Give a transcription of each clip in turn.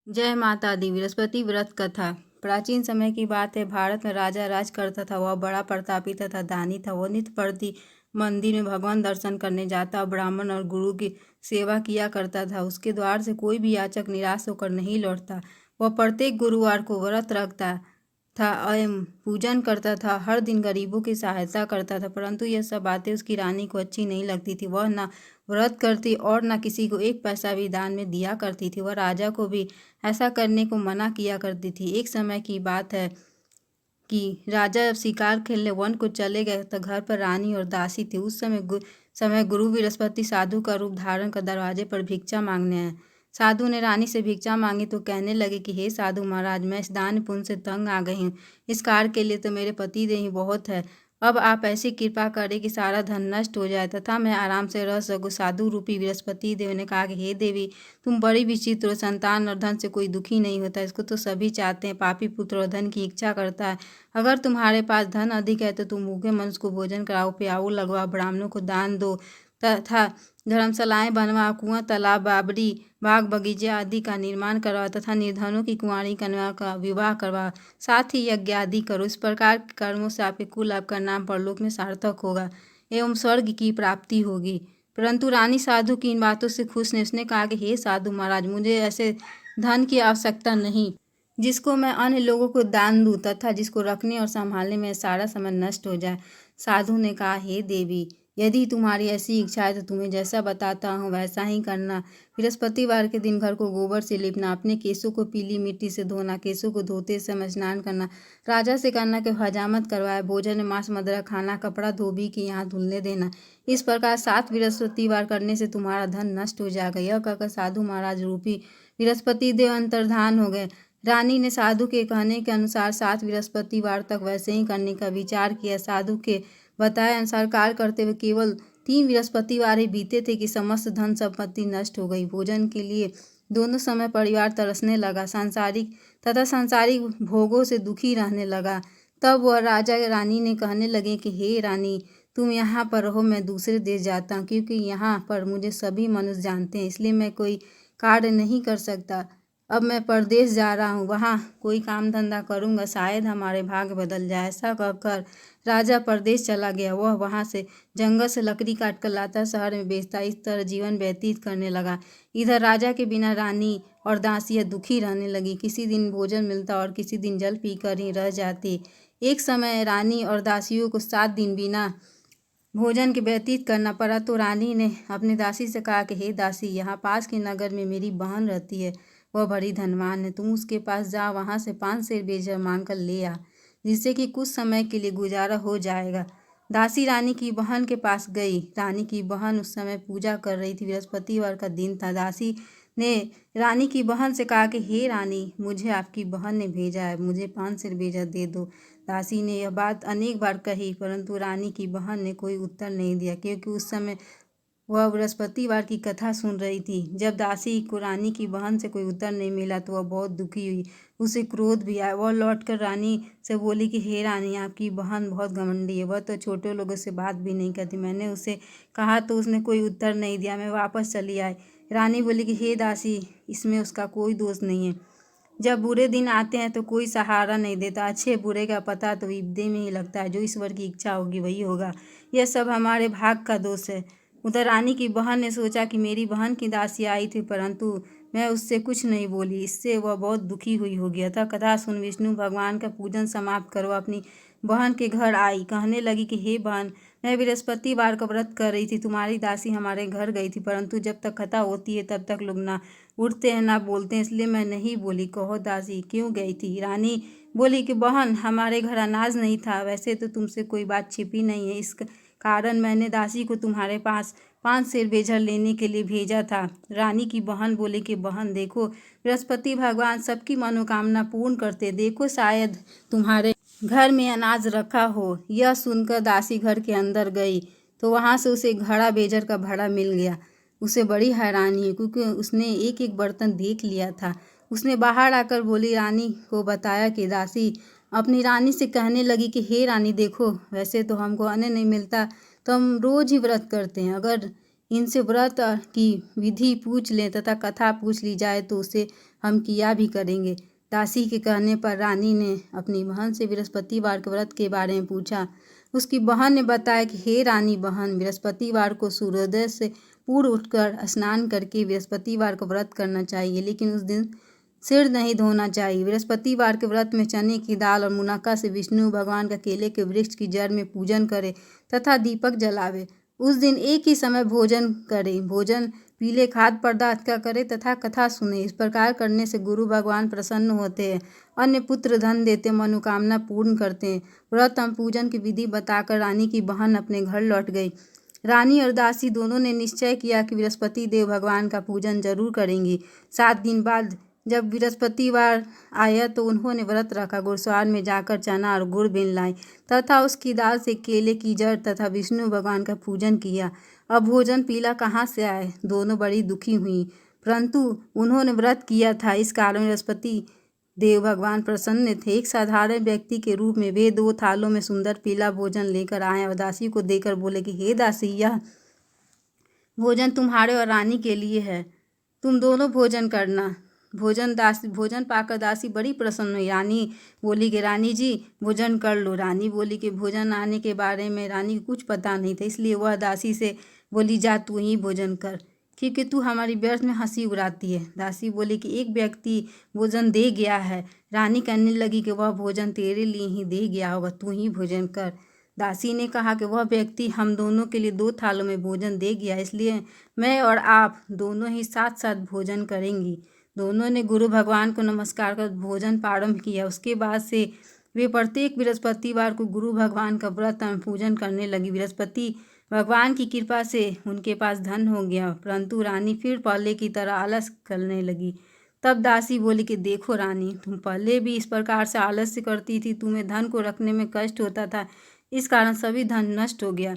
जय माता दी। बृहस्पति व्रत कथा। प्राचीन समय की बात है। भारत में राजा राज करता था। वह बड़ा प्रतापी तथा दानी था। वह नित्य प्रति मंदिर में भगवान दर्शन करने जाता और ब्राह्मण और गुरु की सेवा किया करता था। उसके द्वार से कोई भी याचक निराश होकर नहीं लौटता। वह प्रत्येक गुरुवार को व्रत रखता था एवं पूजन करता था। हर दिन गरीबों की सहायता करता था, परंतु यह सब बातें उसकी रानी को अच्छी नहीं लगती थी। वह न व्रत करती और न किसी को एक पैसा भी दान में दिया करती थी। वह राजा को भी ऐसा करने को मना किया करती थी। एक समय की बात है कि राजा जब शिकार खेलने वन को चले गए तो घर पर रानी और दासी थी। उस समय गुरु बृहस्पति साधु का रूप धारण कर दरवाजे पर भिक्षा मांगने आए। साधु ने रानी से भिक्षा मांगी तो कहने लगे कि हे साधु महाराज, मैं इस दान पुण्य से तंग आ गई हूँ। इस कार्य के लिए तो मेरे पति देव ही बहुत है। अब आप ऐसी कृपा करें कि सारा धन नष्ट हो जाए तथा मैं आराम से रह सकूं। साधु रूपी बृहस्पति देव ने कहा कि हे देवी, तुम बड़ी विचित्र हो। संतान और धन से कोई दुखी नहीं होता, इसको तो सभी चाहते हैं। पापी पुत्र और धन की इच्छा करता है। अगर तुम्हारे पास धन अधिक है तो तुम भूखे मनुष्य को भोजन कराओ, प्याऊ लगवाओ, ब्राह्मणों को दान दो तथा धर्मशालाएं बनवाओ, कुआं, तालाब, बावड़ी, बाग बगीचे आदि का निर्माण करवाओ तथा निर्धनों की कुंवारी कन्या का विवाह करवाओ। साथ ही यज्ञ आदि करो। इस प्रकार के कर्मों से आपके कुल, आपका नाम परलोक में सार्थक होगा एवं स्वर्ग की प्राप्ति होगी। परंतु रानी साधु की इन बातों से खुश नहीं। उसने कहा कि हे साधु महाराज, मुझे ऐसे धन की आवश्यकता नहीं जिसको मैं अन्य लोगों को दान दूं तथा जिसको रखने और संभालने में सारा समय नष्ट हो जाए। साधु ने कहा, हे देवी, यदि तुम्हारी ऐसी इच्छा है तो तुम्हें जैसा बताता हूँ वैसा ही करना। बृहस्पतिवार के दिन घर को गोबर से लिपना, अपने केसों को पीली मिट्टी से धोना, केसों को धोते समय स्नान करना, राजा से कहना कि हजामत करवाए, भोजन में मांस मदिरा खाना, कपड़ा धोबी के यहाँ धुलने देना। इस प्रकार 7 बृहस्पतिवार करने से तुम्हारा धन नष्ट हो जाएगा। यह कहकर साधु महाराज रूपी बृहस्पति देव अंतर्धान हो गए। रानी ने साधु के कहने के अनुसार 7 बृहस्पतिवार तक वैसे ही करने का विचार किया। साधु के बताए अनुसार कार्य करते हुए केवल 3 बृहस्पतिवार ही बीते थे कि समस्त धन संपत्ति नष्ट हो गई। भोजन के लिए दोनों समय परिवार तरसने लगा, सांसारिक भोगों से दुखी रहने लगा। तब वह राजा रानी ने कहने लगे कि हे रानी, तुम यहाँ पर रहो, मैं दूसरे देश जाता हूँ, क्योंकि यहाँ पर मुझे सभी मनुष्य जानते हैं, इसलिए मैं कोई कार्य नहीं कर सकता। अब मैं परदेश जा रहा हूँ, वहाँ कोई काम धंधा करूँगा, शायद हमारे भाग्य बदल जाए। ऐसा कहकर राजा परदेश चला गया। वह वहाँ से जंगल से लकड़ी काट कर लाता, शहर में बेचता। इस तरह जीवन व्यतीत करने लगा। इधर राजा के बिना रानी और दासियाँ दुखी रहने लगी। किसी दिन भोजन मिलता और किसी दिन जल पीकर ही रह जाती। एक समय रानी और दासियों को 7 दिन बिना भोजन के व्यतीत करना पड़ा तो रानी ने अपनी दासी से कहा कि हे दासी, यहाँ पास के नगर में मेरी बहन रहती है। वह बड़ी धनवान है। तुम उसके पास जा, वहाँ से 5 सेर बेजर मांग कर ले आ, जिससे कि कुछ समय के लिए गुजारा हो जाएगा। दासी रानी की बहन के पास गई। रानी की बहन उस समय पूजा कर रही थी। बृहस्पतिवार का दिन था। दासी ने रानी की बहन से कहा कि हे रानी, मुझे आपकी बहन ने भेजा है, मुझे 5 सेर बेजर दे दो। दासी ने यह बात अनेक बार कही, परंतु रानी की बहन ने कोई उत्तर नहीं दिया, क्योंकि उस समय वह बृहस्पतिवार की कथा सुन रही थी। जब दासी को रानी की बहन से कोई उत्तर नहीं मिला तो वह बहुत दुखी हुई। उसे क्रोध भी आया। वह लौटकर रानी से बोली कि हे रानी, आपकी बहन बहुत घमंडी है। वह तो छोटे लोगों से बात भी नहीं करती। मैंने उसे कहा तो उसने कोई उत्तर नहीं दिया। मैं वापस चली आई। रानी बोली कि हे दासी, इसमें उसका कोई दोष नहीं है। जब बुरे दिन आते हैं तो कोई सहारा नहीं देता। अच्छे बुरे का पता तो विपदे में ही लगता है। जो ईश्वर की इच्छा होगी वही होगा। यह सब हमारे भाग का दोष है। उधर रानी की बहन ने सोचा कि मेरी बहन की दासी आई थी, परंतु मैं उससे कुछ नहीं बोली, इससे वह बहुत दुखी हुई होगी। अतः कथा सुन विष्णु भगवान का पूजन समाप्त कर वह अपनी बहन के घर आई। कहने लगी कि हे बहन, मैं बृहस्पतिवार का व्रत कर रही थी। तुम्हारी दासी हमारे घर गई थी, परंतु जब तक कथा होती है तब तक लोग ना उठते हैं ना बोलते हैं, इसलिए मैं नहीं बोली। कहो दासी, क्यों गई थी? रानी बोली कि बहन, हमारे घर अनाज नहीं था। वैसे तो तुमसे कोई बात छिपी नहीं है, इस कारण मैंने दासी को तुम्हारे पास 5 सेर बेजर लेने के लिए भेजा था। रानी की बहन बोली कि बहन देखो, बृहस्पति भगवान सबकी मनोकामना पूर्ण करते। देखो, शायद तुम्हारे घर में अनाज रखा हो। यह सुनकर दासी घर के अंदर गई तो वहाँ से उसे घड़ा बेजर का भड़ा मिल गया। उसे बड़ी हैरानी हुई, क्योंकि उसने एक एक बर्तन देख लिया था। उसने बाहर आकर बोली, रानी को बताया कि दासी अपनी रानी से कहने लगी कि हे रानी देखो, वैसे तो हमको अन्न नहीं मिलता, तो हम रोज ही व्रत करते हैं। अगर इनसे व्रत की विधि पूछ लें तथा कथा पूछ ली जाए तो उसे हम किया भी करेंगे। दासी के कहने पर रानी ने अपनी बहन से बृहस्पतिवार के व्रत के बारे में पूछा। उसकी बहन ने बताया कि हे रानी बहन, बृहस्पतिवार को सूर्योदय से पूर्व उठकर स्नान करके बृहस्पतिवार को व्रत करना चाहिए, लेकिन उस दिन सिर नहीं धोना चाहिए। बृहस्पतिवार के व्रत में चने की दाल और मुनक्का से विष्णु भगवान का केले के वृक्ष की जड़ में पूजन करे तथा दीपक जलावे। उस दिन एक ही समय भोजन करे। भोजन पीले खाद्य पदार्थ का करे तथा कथा सुने। इस प्रकार करने से गुरु भगवान प्रसन्न होते हैं, अन्य पुत्र धन देते, मनोकामना पूर्ण करते हैं। व्रत एवं पूजन की विधि बताकर रानी की बहन अपने घर लौट गई। रानी और दासी दोनों ने निश्चय किया कि बृहस्पति देव भगवान का पूजन जरूर करेंगी। 7 दिन बाद जब बृहस्पतिवार आया तो उन्होंने व्रत रखा। गुरुद्वार में जाकर चना और गुड़ बीन लाई तथा उसकी दाल से केले की जड़ तथा विष्णु भगवान का पूजन किया। अब भोजन पीला कहाँ से आए? दोनों बड़ी दुखी हुई, परंतु उन्होंने व्रत किया था, इस कारण बृहस्पति देव भगवान प्रसन्न थे। एक साधारण व्यक्ति के रूप में वे 2 थालों में सुंदर पीला भोजन लेकर आए और दासी को देकर बोले कि हे दासी, यह भोजन तुम्हारे और रानी के लिए है, तुम दोनों भोजन करना। भोजन पाकर दासी बड़ी प्रसन्न हुई। रानी बोली कि रानी जी भोजन कर लो। रानी बोली कि भोजन आने के बारे में रानी को कुछ पता नहीं था, इसलिए वह दासी से बोली जा तू ही भोजन कर, क्योंकि तू हमारी व्यर्थ में हंसी उड़ाती है। दासी बोली कि एक व्यक्ति भोजन दे गया है। रानी कहने लगी कि वह भोजन तेरे लिए ही दे गया होगा, तू ही भोजन कर। दासी ने कहा कि वह व्यक्ति हम दोनों के लिए 2 थालों में भोजन दे गया, इसलिए मैं और आप दोनों ही साथ साथ भोजन करेंगी। दोनों ने गुरु भगवान को नमस्कार कर भोजन प्रारंभ किया। उसके बाद से वे प्रत्येक बृहस्पतिवार को गुरु भगवान का व्रत एवं पूजन करने लगी। बृहस्पति भगवान की कृपा से उनके पास धन हो गया, परंतु रानी फिर पहले की तरह आलस करने लगी। तब दासी बोली कि देखो रानी, तुम पहले भी इस प्रकार से आलस्य करती थी, तुम्हें धन को रखने में कष्ट होता था, इस कारण सभी धन नष्ट हो गया।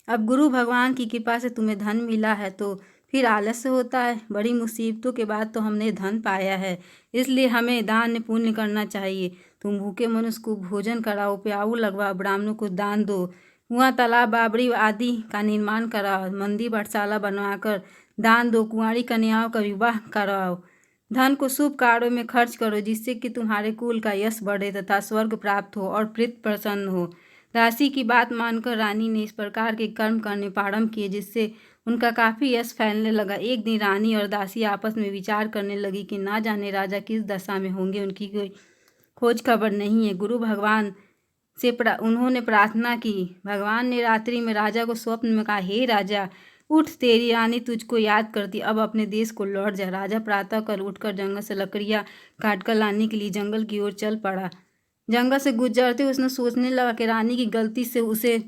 अब गुरु भगवान की कृपा से तुम्हें धन मिला है तो फिर आलस्य होता है। बड़ी मुसीबतों के बाद तो हमने धन पाया है, इसलिए हमें दान पुण्य करना चाहिए। तुम भूखे मनुष्य को भोजन कराओ, प्याऊ लगवाओ, ब्राह्मणों को दान दो, कुआं तालाब बावड़ी आदि का निर्माण कराओ, मंदिर पाठशाला बनवाकर दान दो, कुंवारी कन्याओं का विवाह कराओ, धन को शुभ कार्यों में खर्च करो, जिससे कि तुम्हारे कुल का यश बढ़े तथा स्वर्ग प्राप्त हो और प्रीत प्रसन्न हो। दासी की बात मानकर रानी ने इस प्रकार के कर्म करने प्रारंभ किए, जिससे उनका काफ़ी यश फैलने लगा। एक दिन रानी और दासी आपस में विचार करने लगी कि ना जाने राजा किस दशा में होंगे, उनकी कोई खोज खबर नहीं है। गुरु भगवान से उन्होंने प्रार्थना की। भगवान ने रात्रि में राजा को स्वप्न में कहा, हे राजा उठ, तेरी रानी तुझको याद करती, अब अपने देश को लौट जा। राजा प्रातःकाल उठकर जंगल से लकड़ियाँ काटकर लाने के लिए जंगल की ओर चल पड़ा। जंगल से गुजरते उसने सोचने लगा कि रानी की गलती से उसे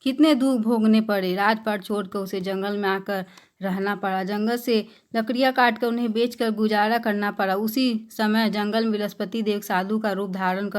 कितने दुख भोगने पड़े। राजपाट छोड़कर उसे जंगल में आकर रहना पड़ा। जंगल से लकड़ियाँ काटकर उन्हें बेचकर गुजारा करना पड़ा। उसी समय जंगल में बृहस्पति देव साधु का रूप धारण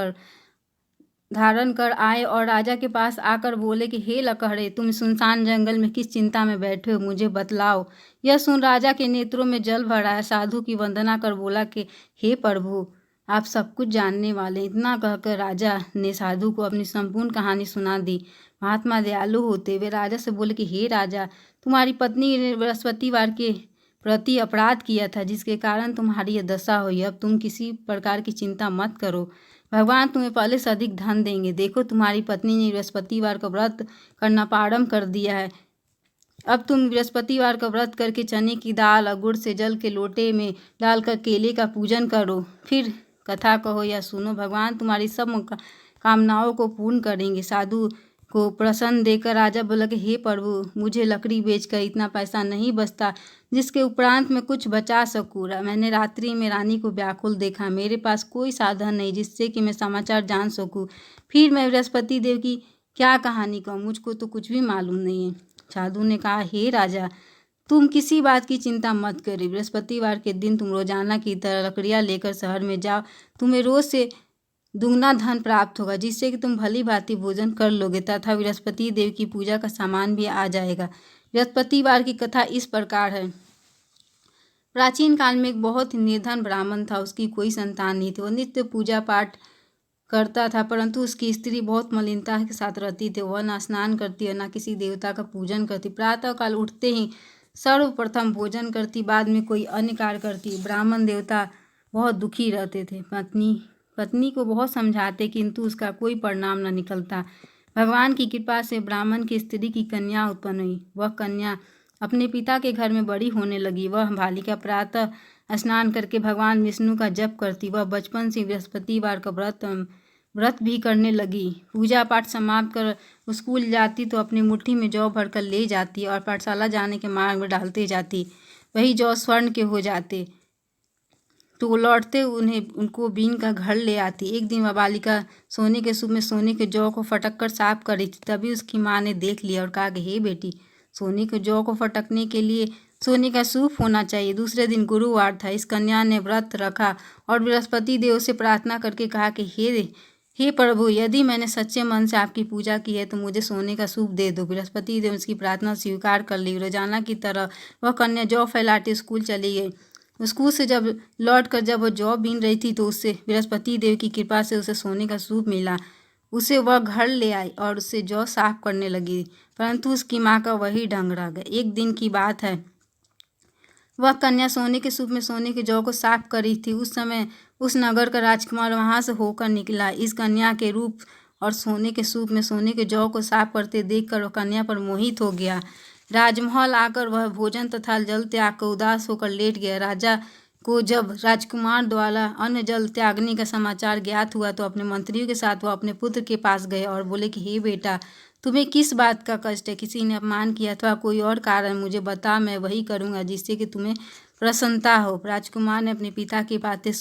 कर आए और राजा के पास आकर बोले कि हे लकड़े, तुम सुनसान जंगल में किस चिंता में बैठे हो, मुझे बतलाओ। यह सुन राजा के नेत्रों में जल भर आया। साधु की वंदना कर बोला कि हे प्रभु, आप सब कुछ जानने वाले। इतना कहकर राजा ने साधु को अपनी संपूर्ण कहानी सुना दी। महात्मा दयालु होते वे राजा से बोले कि हे राजा, तुम्हारी पत्नी ने बृहस्पतिवार के प्रति अपराध किया था, जिसके कारण तुम्हारी यह दशा हुई। अब तुम किसी प्रकार की चिंता मत करो, भगवान तुम्हें पहले से अधिक धन देंगे। देखो, तुम्हारी पत्नी ने बृहस्पतिवार का व्रत करना प्रारंभ कर दिया है। अब तुम बृहस्पतिवार का व्रत करके चने की दाल और गुड़ से जल के लोटे में डालकर केले का पूजन करो, फिर कथा कहो या सुनो। भगवान तुम्हारी सब कामनाओं को पूर्ण करेंगे। साधु को प्रसन्न देकर राजा बोला कि हे प्रभु, मुझे लकड़ी बेचकर इतना पैसा नहीं बचता जिसके उपरांत मैं कुछ बचा सकूँ। मैंने रात्रि में रानी को व्याकुल देखा। मेरे पास कोई साधन नहीं जिससे कि मैं समाचार जान सकूँ। फिर मैं बृहस्पति देव की क्या कहानी कहूँ, मुझको तो कुछ भी मालूम नहीं है। साधु ने कहा, हे राजा, तुम किसी बात की चिंता मत करिए। बृहस्पतिवार के दिन तुम रोजाना की तरह लकड़ियाँ लेकर शहर में जाओ। तुम्हें रोज से दुगना धन प्राप्त होगा, जिससे कि तुम भली भांति भोजन कर लोगे तथा बृहस्पति देव की पूजा का सामान भी आ जाएगा। बृहस्पतिवार की कथा इस प्रकार है। प्राचीन काल में एक बहुत ही निर्धन ब्राह्मण था। उसकी कोई संतान नहीं थी। वह नित्य पूजा पाठ करता था, परंतु उसकी स्त्री बहुत मलिनता के साथ रहती थी। वह न स्नान करती और न किसी देवता का पूजन करती। प्रातःकाल उठते ही सर्वप्रथम भोजन करती, बाद में कोई अन्य कार्य करती। ब्राह्मण देवता बहुत दुखी रहते थे। पत्नी को बहुत समझाते किंतु उसका कोई परिणाम न निकलता। भगवान की कृपा से ब्राह्मण की स्त्री की कन्या उत्पन्न हुई। वह कन्या अपने पिता के घर में बड़ी होने लगी। वह बालिका प्रातः स्नान करके भगवान विष्णु का जप करती। वह बचपन से बृहस्पतिवार का व्रत भी करने लगी। पूजा पाठ समाप्त कर स्कूल जाती तो अपनी मुट्ठी में जौ भरकर ले जाती और पाठशाला जाने के मार्ग में डालते जाती। वही जौ स्वर्ण के हो जाते तो वो लौटते उनको बीन का घर ले आती। एक दिन वह बालिका सोने के सूप में सोने के जौ को फटक कर साफ कर रही थी। तभी उसकी माँ ने देख लिया और कहा कि हे बेटी, सोने के जौ को फटकने के लिए सोने का सूप होना चाहिए। दूसरे दिन गुरुवार था। इस कन्या ने व्रत रखा और बृहस्पति देव से प्रार्थना करके कहा कि हे प्रभु, यदि मैंने सच्चे मन से आपकी पूजा की है तो मुझे सोने का सूप दे दो। बृहस्पति देव उसकी प्रार्थना स्वीकार कर ली। रोजाना की तरह वह कन्या जौ फैलाते स्कूल चली गई। स्कूल से जब वह जौ बीन रही थी तो उससे बृहस्पति देव की कृपा से उसे सोने का सूप मिला। उसे वह घर ले आई और उससे जौ साफ करने लगी, परंतु उसकी माँ का वही ढंग रह गया। एक दिन की बात है, वह कन्या सोने के सूप में सोने के जौ को साफ कर रही थी। उस समय उस नगर का राजकुमार वहां से होकर निकला। इस कन्या के रूप और सोने के सूप में सोने के जौ को साफ करते देखकर वह कन्या पर मोहित हो गया। राजमहल आकर वह भोजन तथा जल त्याग कर उदास होकर लेट गया। राजा को जब राजकुमार द्वारा अन्न जल त्यागने का समाचार ज्ञात हुआ तो अपने मंत्रियों के साथ वह अपने पुत्र के पास गए और बोले कि हे बेटा, तुम्हें किस बात का कष्ट है? किसी ने अपमान किया अथवा कोई और कारण मुझे बता, मैं वही करूँगा जिससे कि तुम्हें प्रसन्नता हो। राजकुमार ने अपने पिता की बातें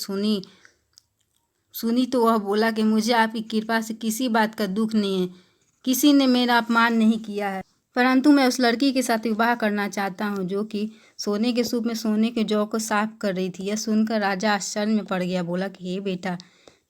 सुनी तो वह बोला कि मुझे आपकी कृपा से किसी बात का दुख नहीं है। किसी ने मेरा अपमान नहीं किया है, परंतु मैं उस लड़की के साथ विवाह करना चाहता हूँ जो कि सोने के सूप में सोने के जौ को साफ कर रही थी। यह सुनकर राजा आश्चर्य में पड़ गया। बोला कि हे बेटा,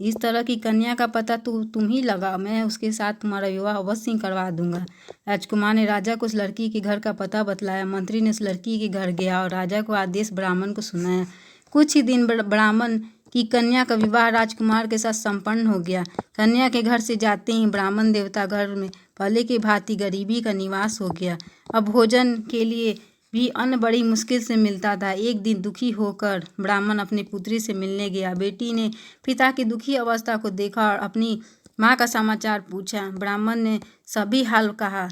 इस तरह की कन्या का पता तो तुम ही लगा, मैं उसके साथ तुम्हारा विवाह अवश्य ही करवा दूंगा। राजकुमार ने राजा को उस लड़की के घर का पता बतलाया। मंत्री ने उस लड़की के घर गया और राजा को आदेश ब्राह्मण को सुनाया। कुछ ही दिन ब्राह्मण की कन्या का विवाह राजकुमार के साथ संपन्न हो गया। कन्या के घर से जाते ही ब्राह्मण देवता घर में पहले की भांति गरीबी का निवास हो गया। अब भोजन के लिए भी अन्न बड़ी मुश्किल से मिलता था। एक दिन दुखी होकर ब्राह्मण अपनी पुत्री से मिलने गया। बेटी ने पिता की दुखी अवस्था को देखा और अपनी माँ का समाचार पूछा। ब्राह्मण ने सभी हाल कहा।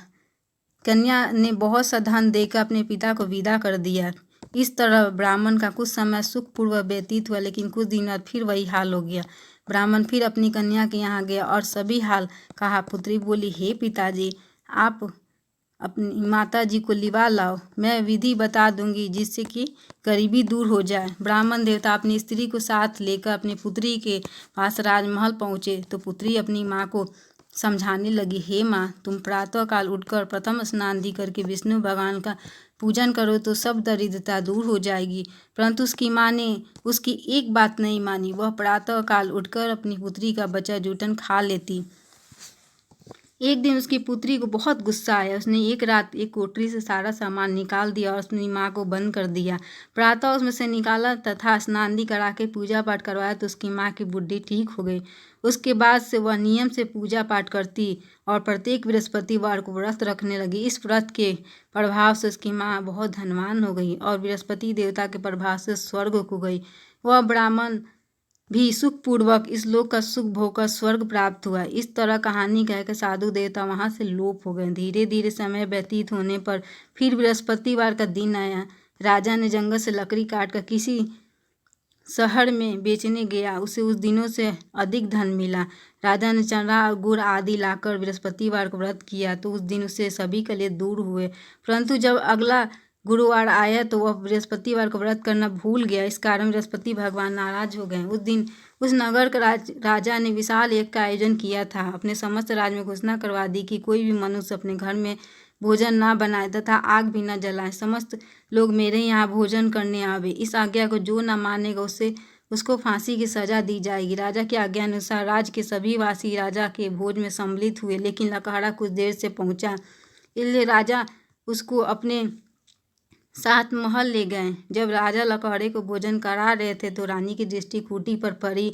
कन्या ने बहुत सा धन देकर अपने पिता को विदा कर दिया। इस तरह ब्राह्मण का कुछ समय सुखपूर्वक व्यतीत हुआ, लेकिन कुछ दिन बाद फिर वही हाल हो गया। ब्राह्मण फिर अपनी कन्या के यहाँ गया और सभी हाल कहा। पुत्री बोली, हे पिताजी, आप अपनी माता जी को लिवा लाओ, मैं विधि बता दूंगी जिससे कि गरीबी दूर हो जाए। ब्राह्मण देवता अपनी स्त्री को साथ लेकर अपनी पुत्री के पास राजमहल पहुँचे तो पुत्री अपनी माँ को समझाने लगी, हे माँ, तुम प्रातःकाल उठकर प्रथम स्नान दी करके विष्णु भगवान का पूजन करो तो सब दरिद्रता दूर हो जाएगी। परंतु उसकी माँ ने उसकी एक बात नहीं मानी। वह प्रातःकाल उठकर अपनी पुत्री का बचा जूठन खा लेती। एक दिन उसकी पुत्री को बहुत गुस्सा आया। उसने एक रात एक कोठरी से सारा सामान निकाल दिया और अपनी माँ को बंद कर दिया। प्रातः उसमें से निकाला तथा स्नान करा के पूजा पाठ करवाया तो उसकी माँ की बुद्धि ठीक हो गई। उसके बाद से वह नियम से पूजा पाठ करती और प्रत्येक बृहस्पतिवार को व्रत रखने लगी। इस व्रत के प्रभाव से उसकी माँ बहुत धनवान हो गई और बृहस्पति देवता के प्रभाव से स्वर्ग को गई। वह ब्राह्मण भी सुखपूर्वक इस लोक का सुख भोग कर स्वर्ग प्राप्त हुआ। इस तरह कहानी कहकर साधु देवता वहां से लोप हो गए। धीरे धीरे समय व्यतीत होने पर फिर बृहस्पतिवार का दिन आया। राजा ने जंगल से लकड़ी काट कर किसी शहर में बेचने गया। उसे उस दिनों से अधिक धन मिला। राजा ने चना और गुड़ आदि लाकर बृहस्पतिवार को व्रत किया तो उस दिन उससे सभी के लिए दूर हुए। परंतु जब अगला गुरुवार आया तो वह बृहस्पतिवार को व्रत करना भूल गया। इस कारण बृहस्पति भगवान नाराज हो गए। उस दिन उस नगर का राजा ने विशाल यज्ञ का आयोजन किया था। अपने समस्त राज्य में घोषणा करवा दी कि कोई भी मनुष्य अपने घर में भोजन ना बनाए तथा आग भी न जलाए। समस्त लोग मेरे यहाँ भोजन करने आवे। इस आज्ञा को जो न मानेगा उसको फांसी की सजा दी जाएगी। राजा की आज्ञा अनुसार राज्य के सभी वासी राजा के भोज में सम्मिलित हुए, लेकिन लकहड़ा कुछ देर से पहुंचा, इसलिए राजा उसको अपने साथ महल ले गए। जब राजा लकहड़े को भोजन करा रहे थे तो रानी की दृष्टि खूंटी पर पड़ी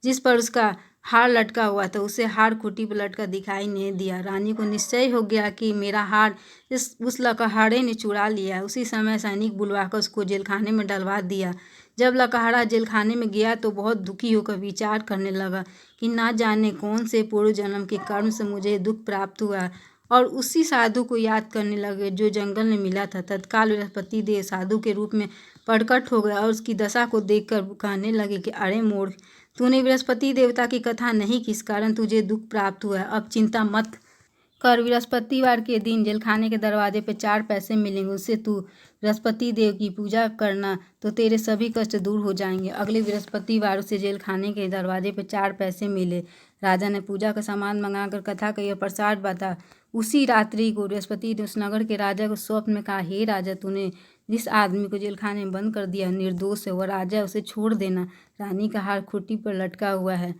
जिस पर उसका हार लटका हुआ था। उसे हार खूंटी पर लटका दिखाई नहीं दिया। रानी को निश्चय हो गया कि मेरा हार उस लकहड़े ने चुरा लिया। उसी समय सैनिक बुलवाकर उसको जेलखाने में डलवा दिया। जब लकहरा जेलखाने में गया तो बहुत दुखी होकर विचार करने लगा कि ना जाने कौन से पूर्व जन्म के कर्म से मुझे दुख प्राप्त हुआ, और उसी साधु को याद करने लगे जो जंगल में मिला था। तत्काल बृहस्पति देव साधु के रूप में प्रकट हो गया और उसकी दशा को देखकर कहने लगे कि अरे मूर्ख, तूने बृहस्पति देवता की कथा नहीं की, इस कारण तुझे दुख प्राप्त हुआ है। अब चिंता मत कर, बृहस्पतिवार के दिन जेलखाने के दरवाजे पे 4 पैसे मिलेंगे, उससे तू बृहस्पति देव की पूजा करना तो तेरे सभी कष्ट दूर हो जाएंगे। अगले बृहस्पतिवार उसे जेलखाने के दरवाजे पे 4 पैसे मिले। राजा ने पूजा का सामान मंगाकर कथा का यह प्रसाद बांटा। उसी रात्रि को बृहस्पति ने उस नगर के राजा को स्वप्न में कहा, हे राजा, तूने जिस आदमी को जेलखाने में बंद कर दिया निर्दोष है, वह राजा, उसे छोड़ देना। रानी का हार खूंटी पर लटका हुआ है,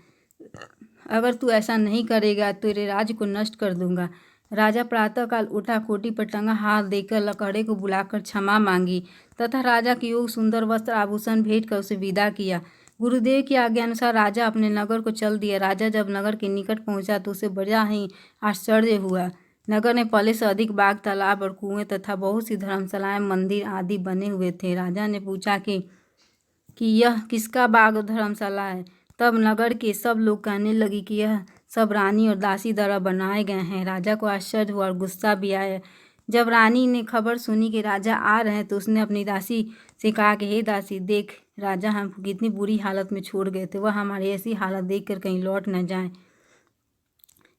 अगर तू ऐसा नहीं करेगा तो तेरे राज्य को नष्ट कर दूंगा। राजा प्रातःकाल उठा, खूंटी पर टंगा हार देकर लकड़े को बुलाकर क्षमा मांगी तथा राजा की योग सुंदर वस्त्र आभूषण भेंट कर उसे विदा किया। गुरुदेव की आज्ञा अनुसार राजा अपने नगर को चल दिया। राजा जब नगर के निकट पहुंचा तो उसे बड़ा ही आश्चर्य हुआ। नगर में पहले से अधिक बाग, तालाब और कुएं तथा बहुत सी धर्मशालाएं, मंदिर आदि बने हुए थे। राजा ने पूछा कि यह किसका बाग और धर्मशाला है? तब नगर के सब लोग कहने लगे कि यह सब रानी और दासी द्वारा बनाए गए हैं। राजा को आश्चर्य हुआ और गुस्सा भी आया। जब रानी ने खबर सुनी कि राजा आ रहे हैं तो उसने अपनी दासी से कहा कि हे दासी, देख, राजा हमको कितनी बुरी हालत में छोड़ गए थे, वह हमारी ऐसी हालत देखकर कहीं लौट न जाए,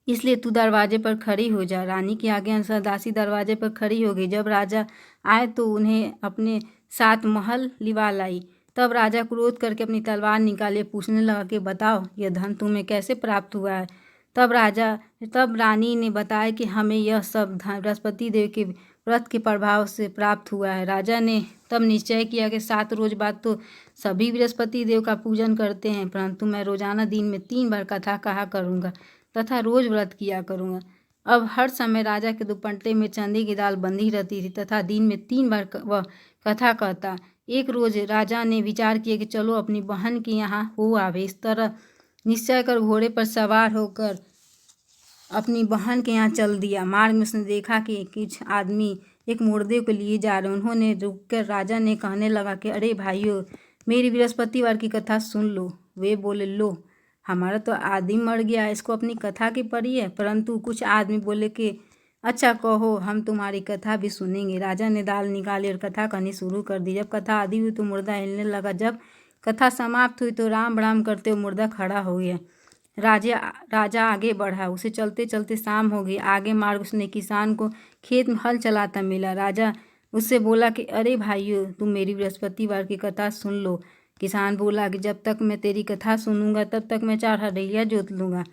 इसलिए तू दरवाजे पर खड़ी हो जा। रानी की आज्ञा अनुसार दासी दरवाजे पर खड़ी हो गई। जब राजा आए तो उन्हें अपने साथ महल लिवा लाई। तब राजा क्रोध करके अपनी तलवार निकाले, पूछने लगा कि बताओ, यह धन तुम्हें कैसे प्राप्त हुआ है? तब रानी ने बताया कि हमें यह सब धन बृहस्पति देव के व्रत के प्रभाव से प्राप्त हुआ है। राजा ने तब निश्चय किया कि 7 रोज बाद तो सभी बृहस्पति देव का पूजन करते हैं, परंतु मैं रोजाना दिन में 3 बार कथा कहा करूँगा तथा रोज व्रत किया करूँगा। अब हर समय राजा के दुपट्टे में चांदी की दाल बंधी रहती थी तथा दिन में 3 बार वह कथा कहता। एक रोज राजा ने विचार किया कि चलो अपनी बहन के यहाँ हो आवे। इस तरह निश्चय कर घोड़े पर सवार होकर अपनी बहन के यहाँ चल दिया। मार्ग में उसने देखा कि कुछ आदमी एक मुर्दे को लिए जा रहे। उन्होंने रुककर राजा ने कहने लगा कि अरे भाइयों, मेरी बृहस्पतिवार की कथा सुन लो। वे बोले, लो, हमारा तो आदमी मर गया, इसको अपनी कथा की पड़ी है। परंतु कुछ आदमी बोले कि अच्छा कहो, हम तुम्हारी कथा भी सुनेंगे। राजा ने दाल निकाली और कथा कहनी शुरू कर दी। जब कथा आधी हुई तो मुर्दा हिलने लगा। जब कथा समाप्त हुई तो राम राम करते हुए मुर्दा खड़ा हो गया। राजा आगे बढ़ा। उसे चलते चलते शाम हो गई। आगे मार्ग उसने किसान को खेत में हल चलाता मिला। राजा उससे बोला कि अरे भाइयों, तुम मेरी बृहस्पतिवार की कथा सुन लो। किसान बोला कि जब तक मैं तेरी कथा सुनूंगा तब तक मैं 4 हड़ैया जोत लूँगा,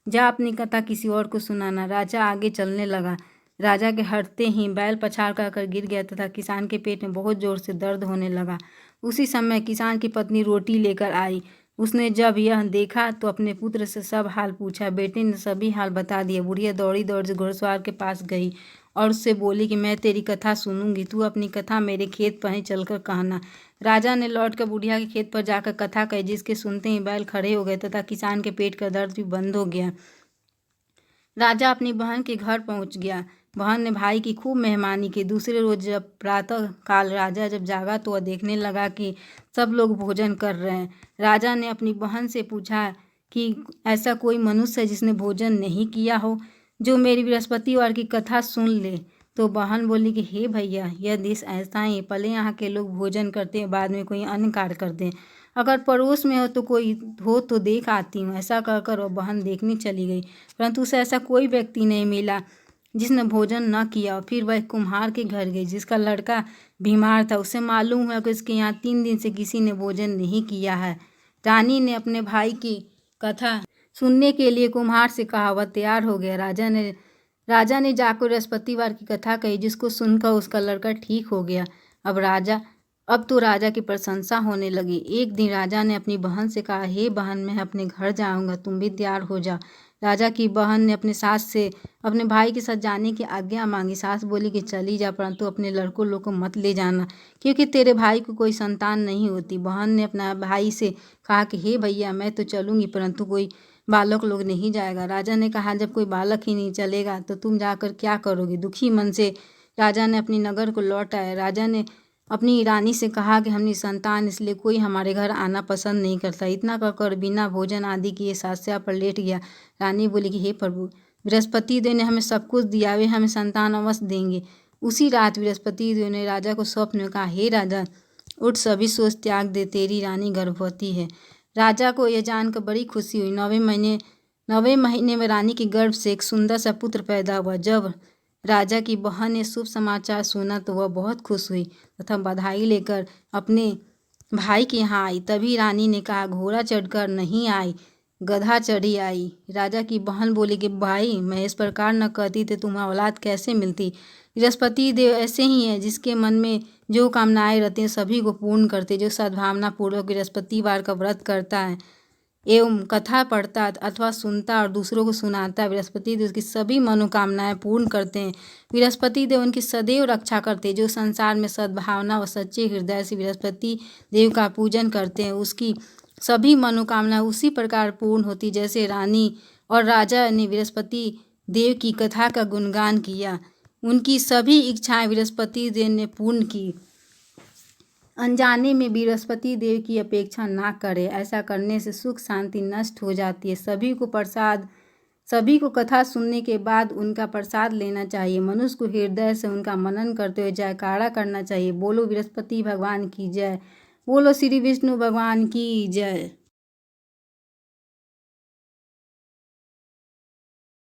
जा अपनी कथा किसी और को सुनाना। राजा आगे चलने लगा। राजा के हटते ही बैल पछाड़ कर गिर गया तथा किसान के पेट में बहुत जोर से दर्द होने लगा। उसी समय किसान की पत्नी रोटी लेकर आई। उसने जब यह देखा तो अपने पुत्र से सब हाल पूछा। बेटे ने सभी हाल बता दिए। बुढ़िया दौड़ी दौड़ से घुड़सवार के पास गई और उससे बोली कि मैं तेरी कथा सुनूंगी, तू अपनी कथा मेरे खेत पर ही चलकर कहना। राजा ने लौटकर बुढ़िया के खेत पर जाकर कथा कही, जिसके सुनते ही बैल खड़े हो गए तथा किसान के पेट का दर्द भी बंद हो गया। राजा अपनी बहन के घर पहुंच गया। बहन ने भाई की खूब मेहमानी की। दूसरे रोज जब प्रातः काल राजा जब जागा तो वह देखने लगा कि सब लोग भोजन कर रहे हैं। राजा ने अपनी बहन से पूछा कि ऐसा कोई मनुष्य है जिसने भोजन नहीं किया हो, जो मेरी बृहस्पतिवार की कथा सुन ले। तो बहन बोली कि हे भैया, यह देश ऐसा ही, पहले यहाँ के लोग भोजन करते हैं, बाद में कोई अन्य कार्य करते हैं। अगर पड़ोस में हो तो कोई हो तो देख आती हूँ। ऐसा कहकर वह बहन देखने चली गई, परंतु उसे ऐसा कोई व्यक्ति नहीं मिला जिसने भोजन न किया। फिर वह कुम्हार के घर गई, जिसका लड़का बीमार था। उसे मालूम हुआ कि उसके यहाँ 3 दिन से किसी ने भोजन नहीं किया है। रानी ने अपने भाई की कथा सुनने के लिए कुम्हार से कहा। वह तैयार हो गया। राजा ने जाकर बृहस्पतिवार की कथा कही, जिसको सुनकर उसका लड़का ठीक हो गया। अब तो राजा की प्रशंसा होने लगी। एक दिन राजा ने अपनी बहन से कहा, हे बहन, मैं अपने घर जाऊंगा, तुम भी तैयार हो जा। राजा की बहन ने अपने सास से अपने भाई के साथ जाने की आज्ञा मांगी। सास बोली कि चली जा, परंतु अपने लड़कों लोग को मत ले जाना, क्योंकि तेरे भाई को कोई संतान नहीं होती। बहन ने अपना भाई से कहा कि हे भैया, मैं तो चलूंगी, परंतु कोई बालक लोग नहीं जाएगा। राजा ने कहा, जब कोई बालक ही नहीं चलेगा तो तुम जाकर क्या करोगे? दुखी मन से राजा ने अपनी नगर को लौट आया। राजा ने अपनी रानी से कहा कि हम निसंतान, इसलिए कोई हमारे घर आना पसंद नहीं करता। इतना कहकर बिना भोजन आदि किए सास्या पर लेट गया। रानी बोली कि हे प्रभु, बृहस्पति देव ने हमें सब कुछ दिया, वे हमें संतान अवश्य देंगे। उसी रात बृहस्पति देव ने राजा को स्वप्न में कहा, हे राजा, उठ, सभी सोच त्याग दे, तेरी रानी गर्भवती है। राजा को यह जानकर बड़ी खुशी हुई। 9वें महीने में रानी के गर्भ से एक सुंदर सा पुत्र पैदा हुआ। जब राजा की बहन ने शुभ समाचार सुना तो वह बहुत खुश हुई तथा बधाई लेकर अपने भाई के यहाँ आई। तभी रानी ने कहा, घोड़ा चढ़कर नहीं आई, गधा चढ़ी आई। राजा की बहन बोली कि भाई, मैं इस प्रकार न कहती तो तुम्हें औलाद कैसे मिलती। बृहस्पति देव ऐसे ही हैं, जिसके मन में जो कामनाएं रहती हैं सभी को पूर्ण करते। जो सद्भावना पूर्वक बृहस्पतिवार का व्रत करता है एवं कथा पढ़ता अथवा सुनता और दूसरों को सुनाता है, बृहस्पति देव उसकी सभी मनोकामनाएं पूर्ण करते हैं। बृहस्पति देव उनकी सदैव रक्षा करते हैं। जो संसार में सद्भावना व सच्चे हृदय से बृहस्पति देव का पूजन करते हैं, उसकी सभी मनोकामनाएं उसी प्रकार पूर्ण होती जैसे रानी और राजा ने बृहस्पति देव की कथा का गुणगान किया। उनकी सभी इच्छाएं बृहस्पति देव ने पूर्ण की। अनजाने में बृहस्पति देव की अपेक्षा ना करें, ऐसा करने से सुख शांति नष्ट हो जाती है। सभी को कथा सुनने के बाद उनका प्रसाद लेना चाहिए। मनुष्य को हृदय से उनका मनन करते हुए जयकारा करना चाहिए। बोलो बृहस्पति भगवान की जय, बोलो श्री विष्णु भगवान की जय।